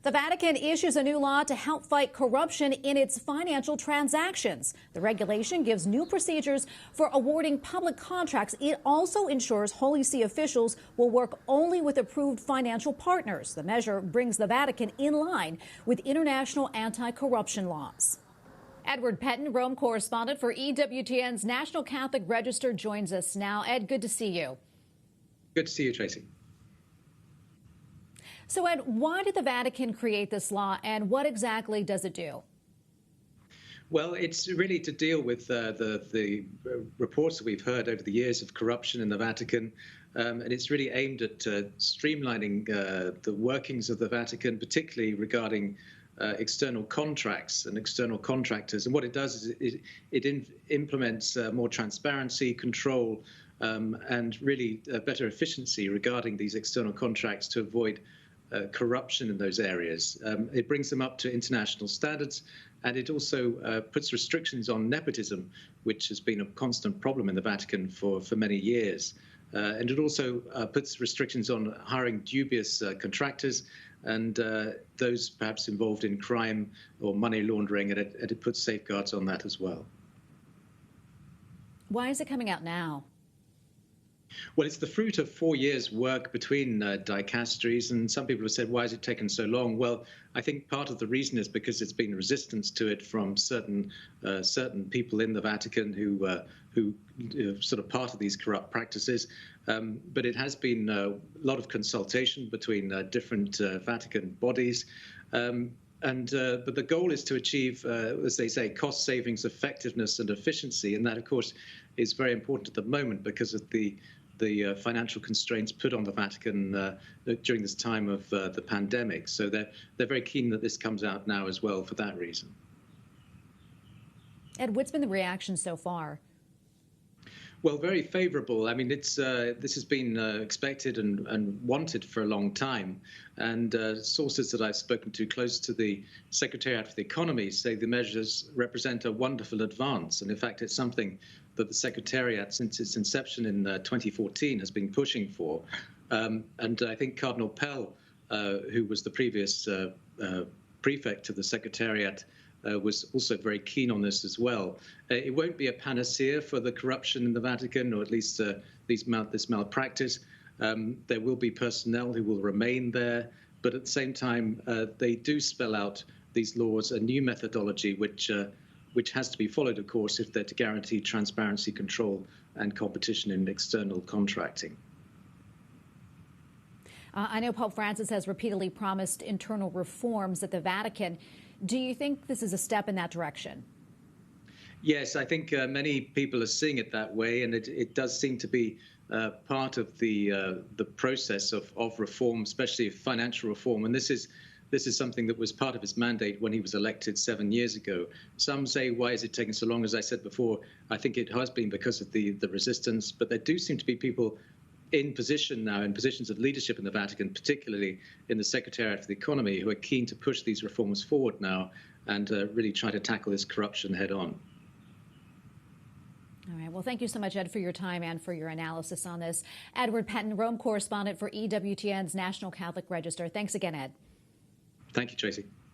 The Vatican issues a new law to help fight corruption in its financial transactions. The regulation gives new procedures for awarding public contracts. It also ensures Holy See officials will work only with approved financial partners. The measure brings the Vatican in line with international anti-corruption laws. Edward Pentin, Rome correspondent for EWTN's National Catholic Register, joins us now. Ed, good to see you. Good to see you, Tracy. So, Ed, why did the Vatican create this law, and what exactly does it do? Well, it's really to deal with the reports that we've heard over the years of corruption in the Vatican, and it's really aimed at streamlining the workings of the Vatican, particularly regarding external contracts and external contractors. And what it does is it implements more transparency, control, and really better efficiency regarding these external contracts to avoid corruption in those areas. It brings them up to international standards, and it also puts restrictions on nepotism, which has been a constant problem in the Vatican for many years. And it also puts restrictions on hiring dubious contractors and those perhaps involved in crime or money laundering, and it puts safeguards on that as well. Why is it coming out now? Well, it's the fruit of 4 years' work between dicasteries, and some people have said, why has it taken so long? Well, I think part of the reason is because there's been resistance to it from certain people in the Vatican who sort of part of these corrupt practices. But it has been a lot of consultation between different Vatican bodies. But the goal is to achieve, as they say, cost savings, effectiveness, and efficiency. And that, of course, is very important at the moment because of the financial constraints put on the Vatican during this time of the pandemic. So they're very keen that this comes out now as well for that reason. Ed, what's been the reaction so far? Well, very favourable. I mean, this has been expected and wanted for a long time. And sources that I've spoken to close to the Secretariat for the Economy say the measures represent a wonderful advance. And in fact, it's something that the Secretariat, since its inception in 2014, has been pushing for. And I think Cardinal Pell, who was the previous prefect of the Secretariat, was also very keen on this as well. It won't be a panacea for the corruption in the Vatican, or at least this malpractice. There will be personnel who will remain there, but at the same time, they do spell out these laws a new methodology, which has to be followed, of course, if they're to guarantee transparency, control, and competition in external contracting. I know Pope Francis has repeatedly promised internal reforms at the Vatican. Do you think this is a step in that direction? Yes, I think many people are seeing it that way, and it does seem to be part of the process of reform, especially financial reform. And this is something that was part of his mandate when he was elected 7 years ago. Some say, why is it taking so long? As I said before, I think it has been because of the resistance, but there do seem to be people in position now, in positions of leadership in the Vatican, particularly in the Secretariat for the Economy, who are keen to push these reforms forward now and really try to tackle this corruption head on. All right. Well, thank you so much, Ed, for your time and for your analysis on this. Edward Pentin, Rome correspondent for EWTN's National Catholic Register. Thanks again, Ed. Thank you, Tracy.